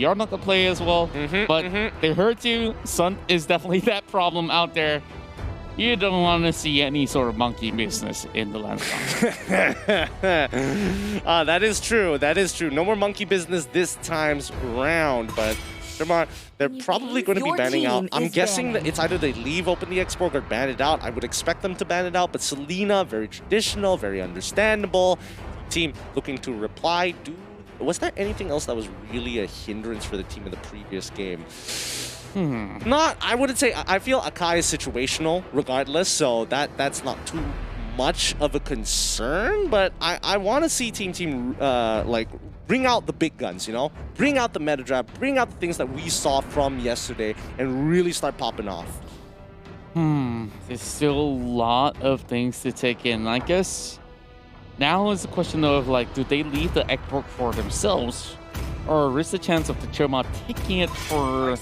you're not gonna play as well. But they hurt you. Sun is definitely that problem out there. You don't want to see any sort of monkey business in the Lancers. That is true. That is true. No more monkey business this time's round, but they're probably going to be banning out. I'm guessing that it's either they leave open the export or ban it out. I would expect them to ban it out, but Selena, very traditional, very understandable. Team looking to reply. Was there anything else that was really a hindrance for the team in the previous game? Not, I wouldn't say. I feel Akai is situational regardless, so that's not too much of a concern, but I want to see Team like bring out the big guns, you know? Bring out the meta draft, bring out the things that we saw from yesterday and really start popping off. There's still a lot of things to take in. I guess now is the question of, like, do they leave the export for themselves, or is the chance of the Tercemar taking it for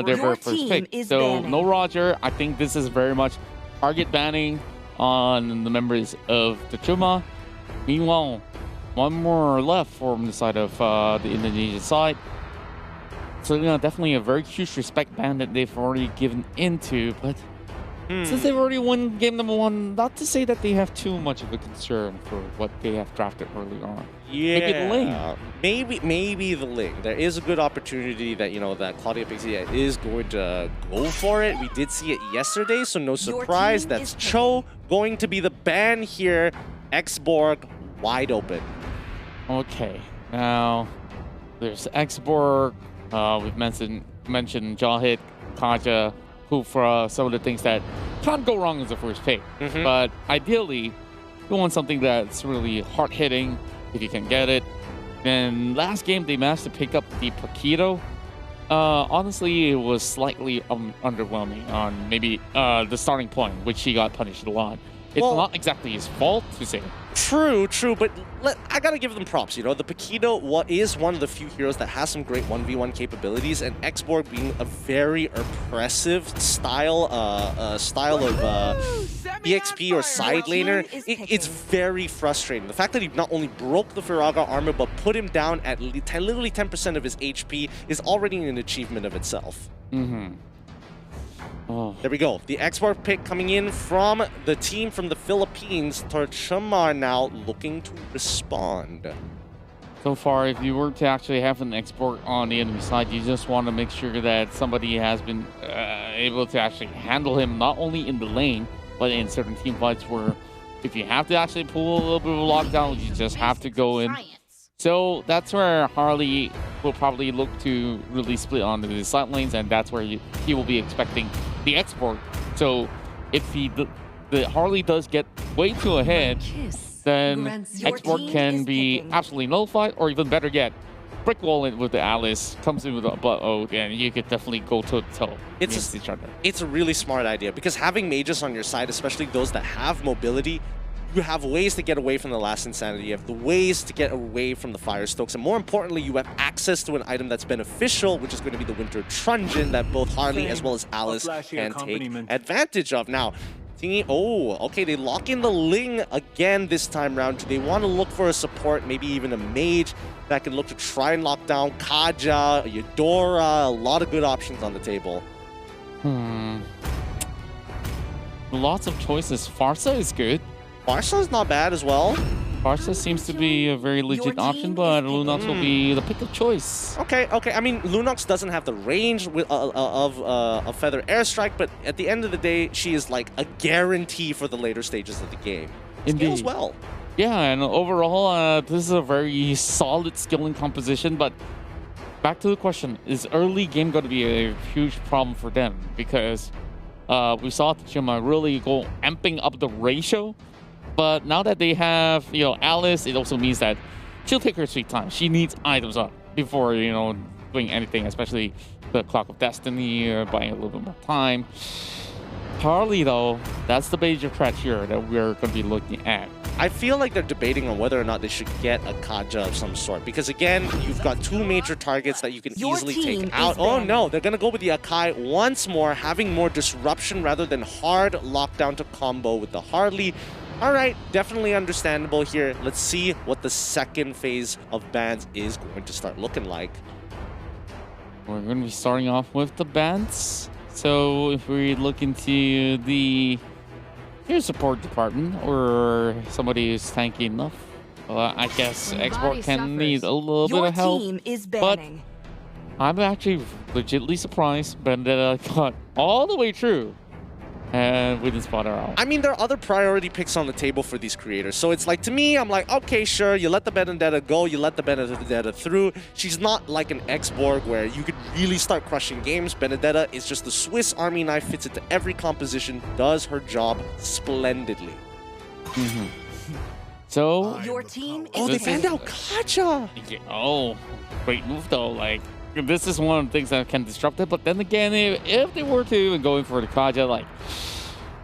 their very first pick? So no Roger. I think this is very much target banning on the members of the Tercemar. Meanwhile, one more left from the side of the Indonesian side. So, you know, definitely a very huge respect ban that they've already given into, but since they've already won game number 1, not to say that they have too much of a concern for what they have drafted early on. Yeah, maybe the lane. Maybe the lane. There is a good opportunity that, you know, that Claudia Pixie is going to go for it. We did see it yesterday, so no surprise. That's Cho going to be the ban here. Xborg wide open. Okay, now there's Xborg. We've mentioned Jawhit, Kaja, Kufra, some of the things that can't go wrong as a first pick. But ideally, you want something that's really hard-hitting if you can get it. Then last game, they managed to pick up the Paquito. Honestly, it was slightly underwhelming on maybe the starting point, which he got punished a lot. It's not exactly his fault to say. True, but I gotta give them props, you know. The Paquito is one of the few heroes that has some great 1v1 capabilities, and Xborg being a very oppressive style of EXP or side laner, it's very frustrating. The fact that he not only broke the Firaga armor, but put him down at literally 10% of his HP is already an achievement of itself. There we go. The Xborg pick coming in from the team from the Philippines. Tercemar now looking to respond. So far, if you were to actually have an Xborg on the enemy side, you just want to make sure that somebody has been able to actually handle him, not only in the lane, but in certain team fights where if you have to actually pull a little bit of a lockdown, you just have to go in. So that's where Harley will probably look to really split onto the side lanes, and that's where he will be expecting the Xborg. So if the Harley does get way too ahead, then Xborg can be absolutely nullified, or even better yet, brick wall it with the Alice, comes in with a butt-o, and you could definitely go toe-to-toe against each other. It's a really smart idea, because having mages on your side, especially those that have mobility, you have ways to get away from the last insanity, you have the ways to get away from the fire stokes, and more importantly, you have access to an item that's beneficial, which is going to be the Winter Truncheon that both Harley as well as Alice can take advantage of. Now, okay, they lock in the Ling again this time around. Do they want to look for a support, maybe even a mage that can look to try and lock down Kaja, Eudora, a lot of good options on the table. Lots of choices. Farsa is good. Farsa is not bad as well. Farsa seems to be a very legit option, but Lunox will be the pick of choice. Okay. I mean, Lunox doesn't have the range of a Feather Airstrike, but at the end of the day, she is like a guarantee for the later stages of the game. Indeed. Scales well. Yeah, and overall, this is a very solid skilling composition, but back to the question, is early game going to be a huge problem for them? Because we saw Tercemar really go amping up the ratio. But now that they have, you know, Alice, it also means that she'll take her sweet time. She needs items up before, you know, doing anything, especially the Clock of Destiny or buying a little bit more time. Harley, though, that's the major threat here that we're going to be looking at. I feel like they're debating on whether or not they should get a Kaja of some sort. Because again, you've got two major targets that you can easily take out. Oh no, they're going to go with the Akai once more, having more disruption rather than hard lockdown to combo with the Harley. All right, definitely understandable here. Let's see what the second phase of bans is going to start looking like. We're going to be starting off with the bans. So if we look into the support department or somebody who's tanky enough, I guess export can need a little bit of help. Your team is but banning. I'm actually legitimately surprised Vendetta got all the way through and we didn't spot her out. I mean, there are other priority picks on the table for these creators. So it's like, to me, I'm like, okay, sure, you let the Benedetta go, you let the Benedetta through. She's not like an X-Borg where you could really start crushing games. Benedetta is just the Swiss Army knife, fits into every composition, does her job splendidly. So Your team Oh, is they banned out Kacha! yeah, oh, great move though. Like, this is one of the things that can disrupt it. But then again, if they were to go in for the Kaja, like,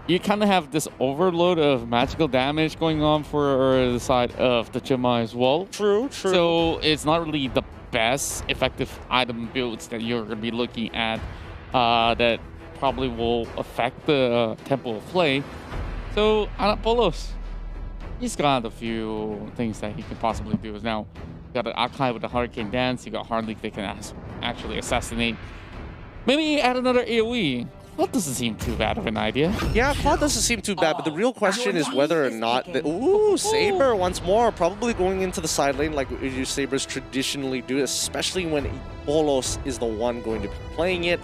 you kind of have this overload of magical damage going on for the side of the Chima as well. True. So it's not really the best effective item builds that you're going to be looking at that probably will affect the tempo of play. So Anapolos, he's got a few things that he can possibly do. Now, you got an Akai with the Hurricane Dance. You got Hardleak that can actually assassinate. Maybe add another AoE. That doesn't seem too bad of an idea. Yeah, Claude doesn't seem too bad, but the real question is whether or not... Ooh, Saber once more, probably going into the side lane like your Sabers traditionally do, especially when Bolos is the one going to be playing it.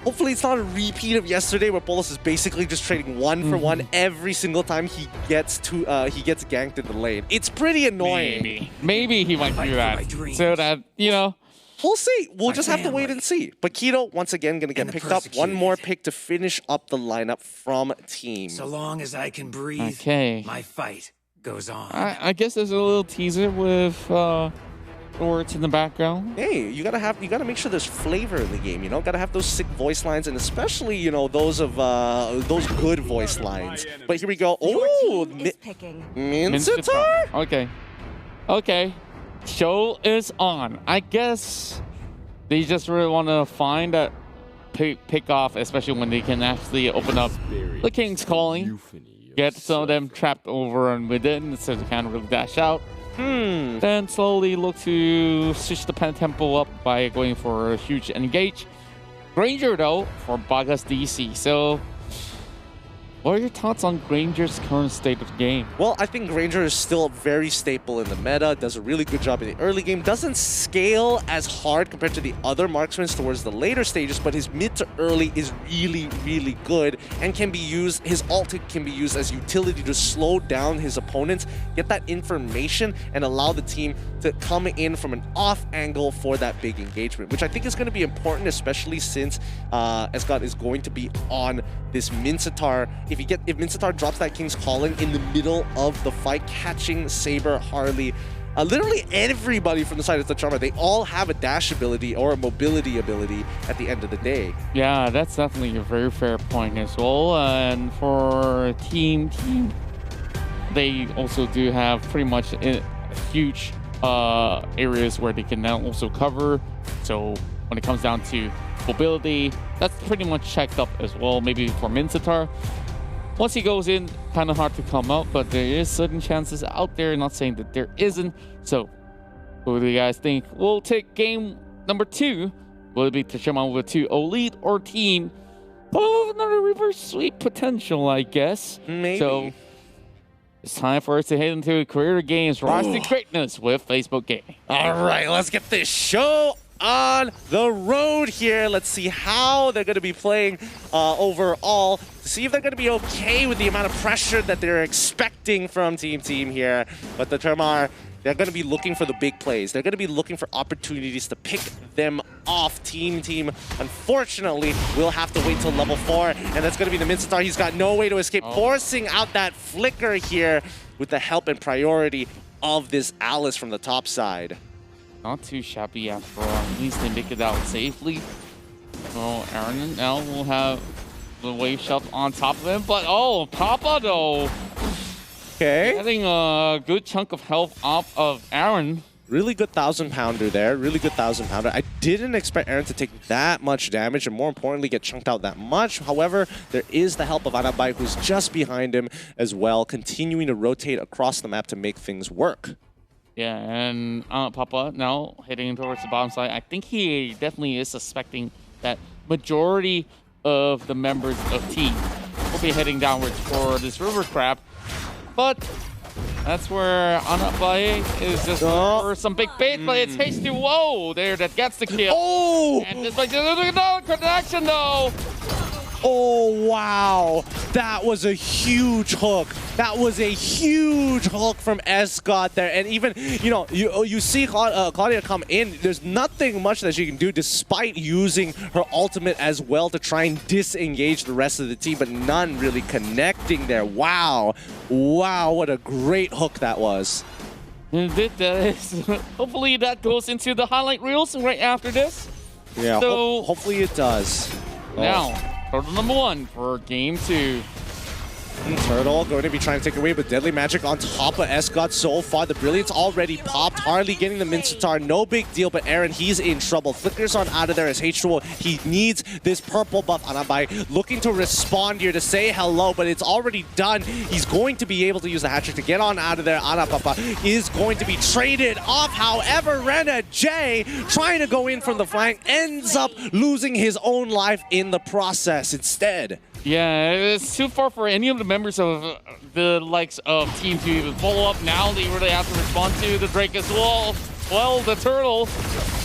Hopefully it's not a repeat of yesterday where Bolos is basically just trading one for one every single time he gets ganked in the lane. It's pretty annoying. Maybe he might do that. So that, you know... We'll see. We'll just have to wait and see. But Keto, once again, going to get picked up. One more pick to finish up the lineup from team. So long as I can breathe, Okay. my fight goes on. I guess there's a little teaser with words in the background. Hey, you gotta make sure there's flavor in the game, you know? Gotta have those sick voice lines, and especially, you know, those good voice lines. But here we go. Oh, Mincetar? Okay. Show is on. I guess they just really want to find that pick off, especially when they can actually open up the King's Calling, get some of them trapped over and within, so they can't really dash out. Then slowly look to switch the pen tempo up by going for a huge engage. Granger though for Bagas DC. So what are your thoughts on Granger's current state of the game? Well, I think Granger is still very staple in the meta, does a really good job in the early game, doesn't scale as hard compared to the other marksmen towards the later stages, but his mid to early is really, really good and can be used, his ult can be used as utility to slow down his opponents, get that information, and allow the team to come in from an off angle for that big engagement, which I think is going to be important, especially since Escott is going to be on this Mincetar. If Mincetar drops that King's Calling in the middle of the fight, catching Saber, Harley, literally everybody from the side of Tercemar, they all have a dash ability or a mobility ability at the end of the day. Yeah, that's definitely a very fair point as well. And for team, they also do have pretty much huge areas where they can now also cover. So when it comes down to mobility, that's pretty much checked up as well. Maybe for Mincetar, once he goes in, kind of hard to come out, but there is certain chances out there. Not saying that there isn't. So, who do you guys think? We'll take game number 2. Will it be Tercemar with 2-0 lead or team? Oh, another reverse sweep potential, I guess. Maybe. So, it's time for us to head into Career Games Rise to Greatness with Facebook Gaming. All right, let's get this show on the road here. Let's see how they're going to be playing overall, to see if they're going to be okay with the amount of pressure that they're expecting from team here. But the Tercemar, they're going to be looking for the big plays. They're going to be looking for opportunities to pick them off. Team, unfortunately, will have to wait till level 4, and that's going to be the Mincetar. He's got no way to escape, forcing out that flicker here with the help and priority of this Alice from the top side. Not too shabby after all. At least they make it out safely. So Aaron and L will have the wave shot on top of him, but Papa though. Okay. Getting a good chunk of health off of Aaron. Really good 1,000-pounder there. Really good 1,000-pounder. I didn't expect Aaron to take that much damage and more importantly get chunked out that much. However, there is the help of Tambay, who's just behind him as well, continuing to rotate across the map to make things work. Yeah, and Papa now heading towards the bottom side. I think he definitely is suspecting that majority of the members of team will be heading downwards for this river crab. But that's where Anabai is just for some big bait, but it's H2O there that gets the kill. Oh! And this no connection though. Oh, wow. That was a huge hook. That was a huge hook from Escott there. And even, you know, you see Claudia come in. There's nothing much that she can do despite using her ultimate as well to try and disengage the rest of the team, but none really connecting there. Wow. Wow, what a great hook that was. Hopefully that goes into the highlight reels right after this. Yeah, so, hopefully it does. Now, turtle number 1 for game 2. Turtle going to be trying to take away, but Deadly Magic on top of Escott so far. The Brilliance already popped. Harley getting the Mincetar, no big deal, but Aaron, he's in trouble. Flickers on out of there as H2O. He needs this purple buff. Anabai looking to respond here to say hello, but it's already done. He's going to be able to use the hat trick to get on out of there. Anapapa is going to be traded off. However, Rena J trying to go in from the flank ends up losing his own life in the process instead. Yeah, it's too far for any of the members of the likes of Team to even follow up. Now they really have to respond to the Drake as well. Well, the turtle.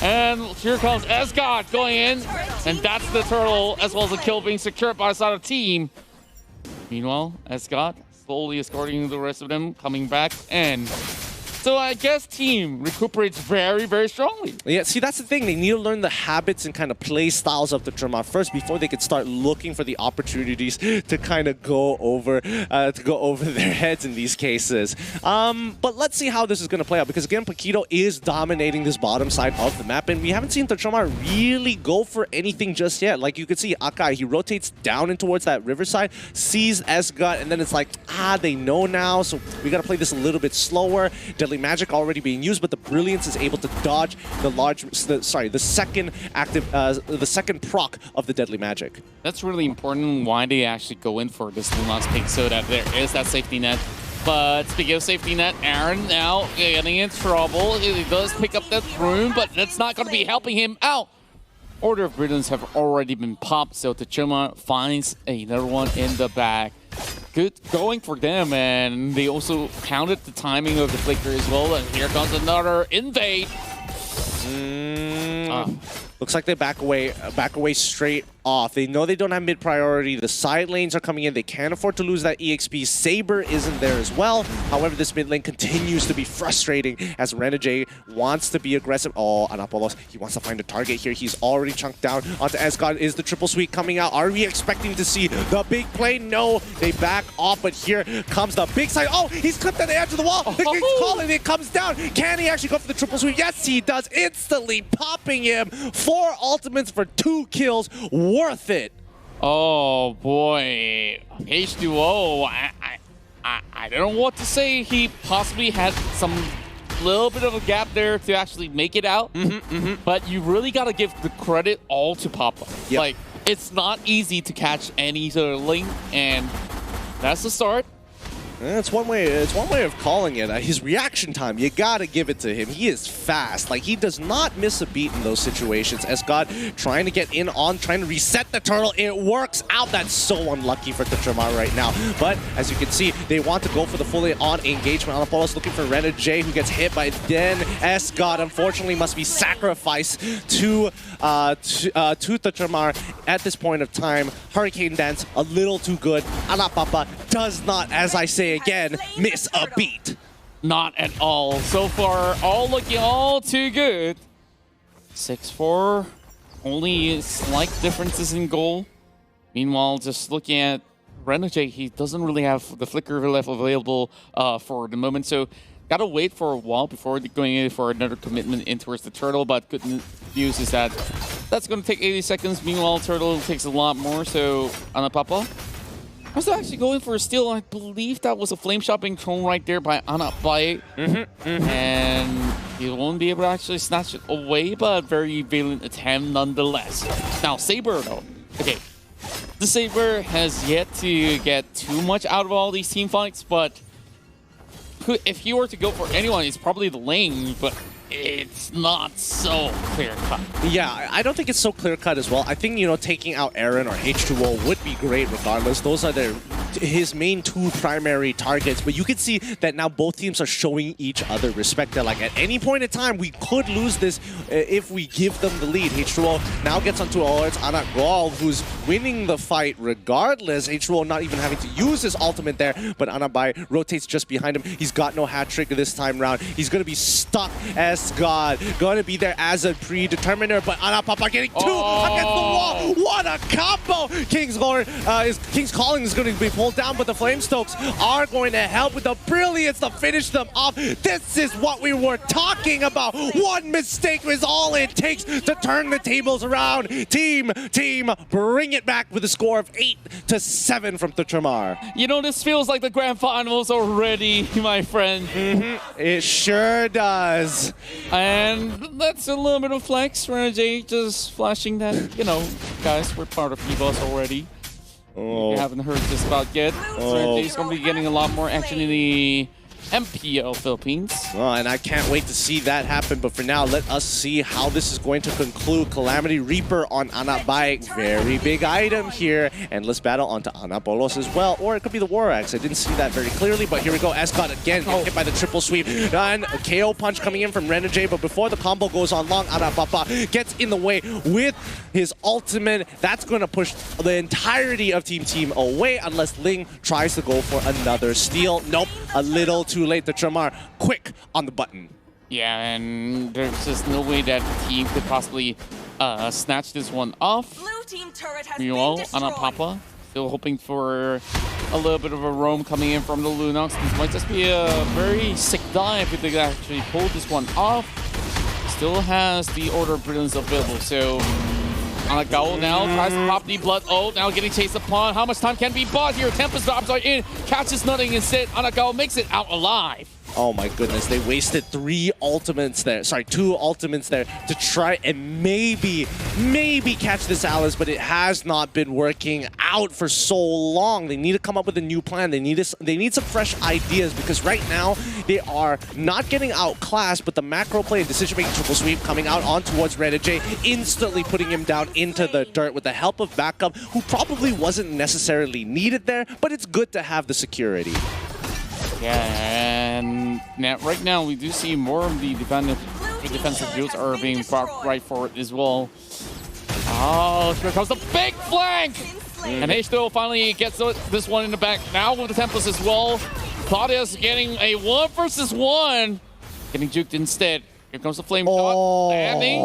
And here comes Escott going in. And that's the turtle, as well as the kill being secured by the side of team. Meanwhile, Escott slowly escorting the rest of them, coming back. And so I guess team recuperates very, very strongly. Yeah, see, that's the thing. They need to learn the habits and kind of play styles of the Tercemar first before they could start looking for the opportunities to kind of go over their heads in these cases. But let's see how this is going to play out, because again, Paquito is dominating this bottom side of the map, and we haven't seen Tercemar really go for anything just yet. Like you can see, Akai, he rotates down and towards that riverside, sees Esgut, and then it's like, they know now, so we got to play this a little bit slower. Deadly Magic already being used, but the Brilliance is able to dodge the second proc of the Deadly Magic. That's really important why they actually go in for this last pick, so that there is that safety net. But speaking of safety net, Aaron now getting in trouble. He does pick up that rune, but that's not going to be helping him out. Order of Brilliance have already been popped, so Tercemar finds another one in the back. Good going for them, and they also counted the timing of the flicker as well. And here comes another invade. Looks like they back away straight off. They know they don't have mid priority. The side lanes are coming in. They can't afford to lose that EXP. Saber isn't there as well. However, this mid lane continues to be frustrating as Renajay wants to be aggressive. Oh, Anapolos, he wants to find a target here. He's already chunked down onto Escott. Is the triple sweep coming out? Are we expecting to see the big play? No, they back off, but here comes the big side. Oh, he's clipped at the edge of the wall. The King's calling, it comes down. Can he actually go for the triple sweep? Yes, he does. Instantly popping him. 4 ultimates for 2 kills. Worth it. Oh boy, H2O. I don't know what to say. He possibly had some little bit of a gap there to actually make it out. But you really got to give the credit all to Papa. Yep. Like, it's not easy to catch any sort of link, and that's the start. It's one way of calling it. His reaction time, you gotta give it to him. He is fast. Like, he does not miss a beat in those situations. Escott trying to get in on, trying to reset the turtle. It works out. That's so unlucky for Tercemar right now. But as you can see, they want to go for the fully on engagement. Anapolos looking for Rena J, who gets hit by then Escott. Unfortunately, must be sacrificed to Tercemar at this point of time. Hurricane Dance, a little too good. Anapapa does not, as I say again, miss a beat. Not at all. So far, all looking all too good. 6-4, only slight differences in goal. Meanwhile, just looking at Renajay, he doesn't really have the flicker left available for the moment, so gotta wait for a while before going in for another commitment in towards the turtle. But good news is that that's going to take 80 seconds. Meanwhile, turtle takes a lot more, so Anapapa was actually going for a steal. I believe that was a flame shot being thrown right there by Anabai. And he won't be able to actually snatch it away, but very valiant attempt nonetheless. Now, Saber though. Okay, the Saber has yet to get too much out of all these team fights, but if he were to go for anyone, it's probably the lane, but it's not so clear-cut. Yeah, I don't think it's so clear-cut as well. I think, you know, taking out Aaron or H2O would be great regardless. Those are his main two primary targets, but you can see that now both teams are showing each other respect. They're like, at any point in time, we could lose this if we give them the lead. H2O now gets onto it's Anak Gol, who's winning the fight regardless. H2O not even having to use his ultimate there, but Anabai rotates just behind him. He's got no hat trick this time round. He's going to be stuck as God. Going to be there as a predeterminer, but Anapapa getting two against the wall. What a combo! King's Calling is going to be pulled down, but the Flamestokes are going to help with the brilliance to finish them off. This is what we were talking about. One mistake is all it takes to turn the tables around. Team, bring it back with a score of 8-7 from Tercemar. You know, this feels like the grand finals already, my friend. It sure does. And that's a little bit of flex. Renegade just flashing that, you know, guys, we're part of EVOS already. You haven't heard this about yet. Renegade's going to be getting a lot more action in the MPL-Philippines. Oh, and I can't wait to see that happen, but for now, let us see how this is going to conclude. Calamity Reaper on Anabai, very big item here. Endless Battle onto Anabolos as well, or it could be the War Axe. I didn't see that very clearly, but here we go. Escott again hit by the triple sweep. And a KO punch coming in from Renegade, but before the combo goes on long, Anapapa gets in the way with his ultimate. That's going to push the entirety of Team away unless Ling tries to go for another steal. Nope, a little too late. Tercemar quick on the button. Yeah, and there's just no way that the team could possibly snatch this one off. Blue team turret has Meanwhile, been destroyed. Anapapa still hoping for a little bit of a roam coming in from the Lunox. This might just be a very sick dive if they could actually pull this one off. Still has the Order of Brilliance available, so Anagao now tries to pop the blood. Oh, now getting chased upon. How much time can be bought here? Tempest drops are in, catches nothing instead. Anagao makes it out alive. Oh my goodness, they wasted two ultimates there to try and maybe catch this Alice, but it has not been working out for so long. They need to come up with a new plan. They need some fresh ideas, because right now they are not getting outclassed, but the macro play and decision-making triple sweep coming out on towards Renegade, instantly putting him down into the dirt with the help of backup, who probably wasn't necessarily needed there, but it's good to have the security. Yeah, and right now we do see more of the defensive builds are being brought right forward as well. Oh, here comes the big flank! And H2O finally gets this one in the back. Now with the Tempest as well. Claudia's getting a 1 versus 1. Getting juked instead. Here comes the flame dot landing,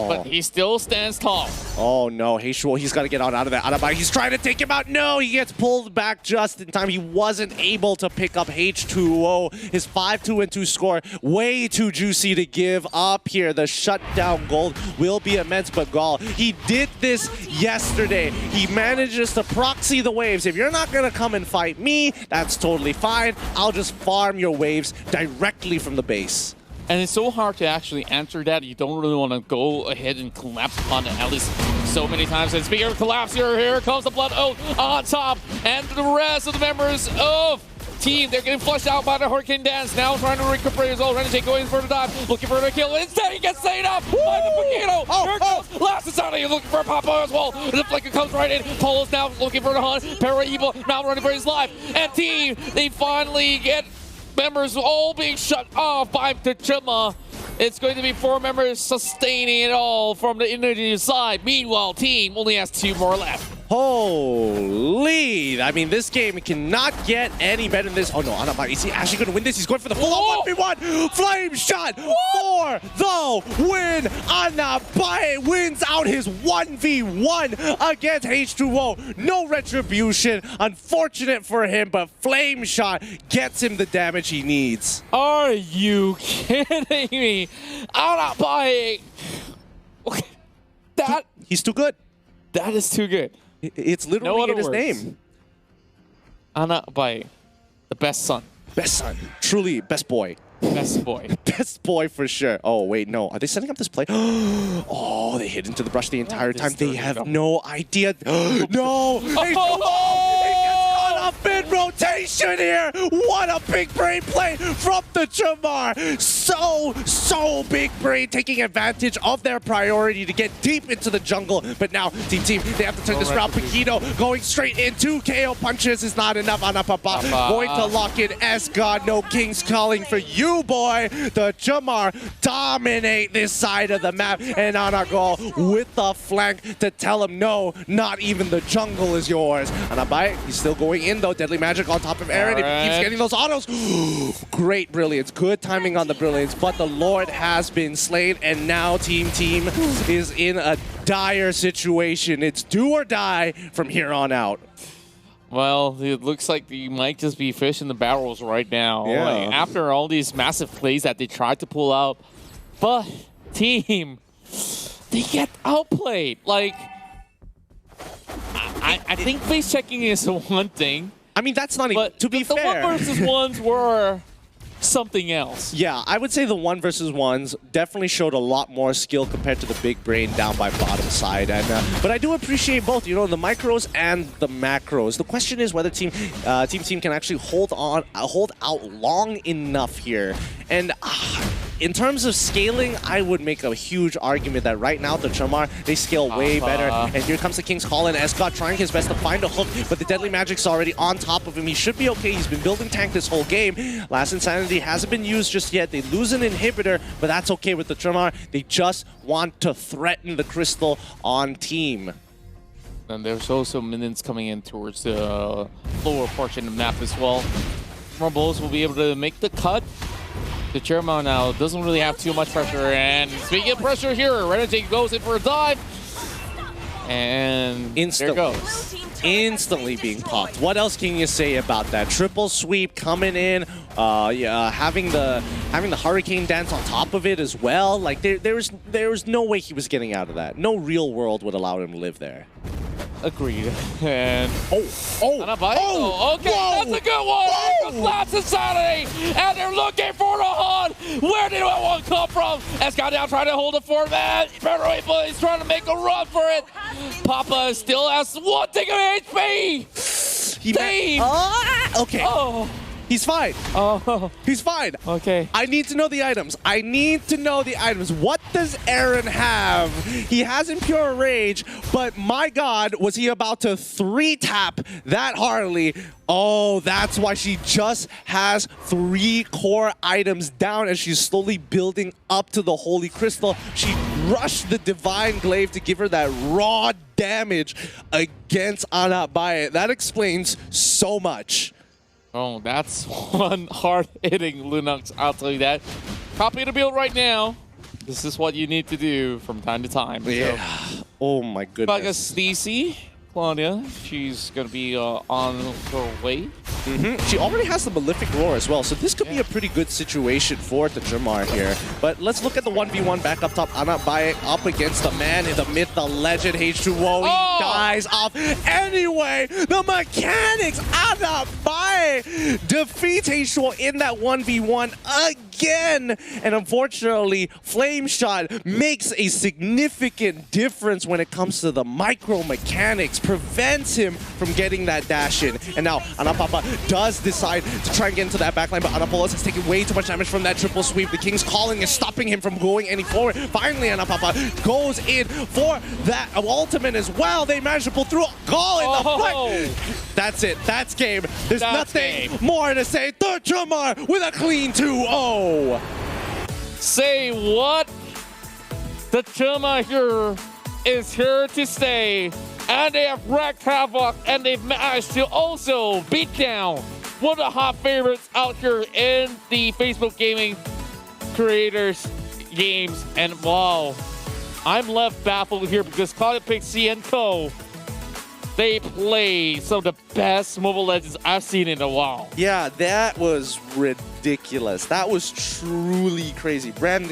but he still stands tall. Oh no, H2O, he's got to get out of that. Anabai, he's trying to take him out. No, he gets pulled back just in time. He wasn't able to pick up H2O. His 5-2-2 score, way too juicy to give up here. The shutdown gold will be immense, but Gall, he did this yesterday. He manages to proxy the waves. If you're not going to come and fight me, that's totally fine. I'll just farm your waves directly from the base. And it's so hard to actually answer that. You don't really want to go ahead and collapse upon it at least so many times. And speaking of collapse, here comes the blood oath on top. And the rest of the members of team, they're getting flushed out by the Hurricane Dance. Now trying to recuperate his own. Renegade going for the dive, looking for the kill. Instead, he gets stayed up by the Poquito. Here comes Last Society looking for Papa as well. The flicker comes right in. Polo's now looking for the hunt. Paraibo now running for his life. And team, they finally get members all being shut off by Tercemar. It's going to be 4 members sustaining it all from the Indian side. Meanwhile, team only has 2 more left. Holy! I mean, this game cannot get any better than this. Oh no, Anabai, is he actually going to win this? He's going for the full-on 1v1. Flame shot for the win. Anabai wins out his 1v1 against H2O. No retribution. Unfortunate for him, but Flame shot gets him the damage he needs. Are you kidding me? Anabai! He's too good. That is too good. It's literally in his name. Anabai, the best son. Best son. Truly, best boy. Best boy. Best boy for sure. Oh, wait, no. Are they setting up this play? Oh, they hit into the brush the entire time. They have no idea. No! It gets caught up in in rotation here. What a big brain play from the Tercemar. So big brain, taking advantage of their priority to get deep into the jungle. But now, Team, they have to turn this route. Paquito going straight into KO punches is not enough. Anapapa going to lock in S-God. No Kings calling for you, boy. The Tercemar dominate this side of the map. And Anago with the flank to tell him, no, not even the jungle is yours. Anabai, he's still going in, though. Deadly Magic on top of Aaron. If he keeps getting those autos. Great brilliance. Good timing on the brilliance. But the Lord has been slain. And now Team is in a dire situation. It's do or die from here on out. Well, it looks like you might just be fish in the barrels right now. Yeah. Like, after all these massive plays that they tried to pull out, but Team, they get outplayed. Like, I think face checking is one thing. I mean, that's not even, to be fair. The 1 versus 1s were something else. Yeah, I would say the 1 versus 1s definitely showed a lot more skill compared to the big brain down by bottom side. And but I do appreciate both, you know, the micros and the macros. The question is whether Team can actually hold out long enough here. And in terms of scaling, I would make a huge argument that right now the Tercemar, they scale way better. And here comes the King's Call in. Escott trying his best to find a hook, but the Deadly Magic's already on top of him. He should be okay. He's been building tank this whole game. Last Insanity hasn't been used just yet. They lose an inhibitor, but that's okay with the Tercemar. They just want to threaten the Crystal on Team. And there's also minions coming in towards the lower portion of the map as well. Rumbles will be able to make the cut. The Tercemar now doesn't really have too much pressure, and speaking of pressure here, Renegade goes in for a dive, and there goes. Instantly being popped. What else can you say about that? Triple sweep coming in, having the hurricane dance on top of it as well. Like there was no way he was getting out of that. No real world would allow him to live there. Agreed. And okay, whoa, that's a good one. Last Insanity, and they're looking for the hunt. Where did that one come from? Escott now trying to hold it for that. But he's trying to make a run for it. Papa still has one thing of HP. Okay. Oh. He's fine. Oh. He's fine. Okay. I need to know the items. I need to know the items. What does Aaron have? He has Impure Rage, but my God, was he about to 3-tap that Harley? Oh, that's why she just has 3 core items down as she's slowly building up to the Holy Crystal. She rushed the Divine Glaive to give her that raw damage against Anabaye. That explains so much. Oh, that's one hard-hitting Lunox, I'll tell you that. Copy the build right now. This is what you need to do from time to time. Yeah. So, oh my goodness. Bagas DC, Claudia, she's going to be on her way. She already has the Malefic Roar as well, so this could be a pretty good situation for the Tercemar here. But let's look at the 1v1 back up top. Anabaye up against the man in the myth, the legend, H2O. He dies off anyway. The mechanics, Anabaye defeats H2O in that 1v1 again. And unfortunately, Flame Shot makes a significant difference when it comes to the micro mechanics, prevents him from getting that dash in. And now Anapapa does decide to try and get into that backline, but Anapolos has taken way too much damage from that triple sweep. The King's Calling is stopping him from going any forward. Finally, Anapapa goes in for that ultimate as well. They managed to pull through. Call in the front. That's it. That's game. There's nothing more to say. Tercemar with a clean 2-0. Say what? The Tercemar here is here to stay. And they have wreaked havoc, and they've managed to also beat down one of the hot favorites out here in the Facebook gaming creators games. And wow, I'm left baffled here because Claudia Pixie and Co. They play some of the best Mobile Legends I've seen in a while. Yeah, that was ridiculous. That was truly crazy. Brandon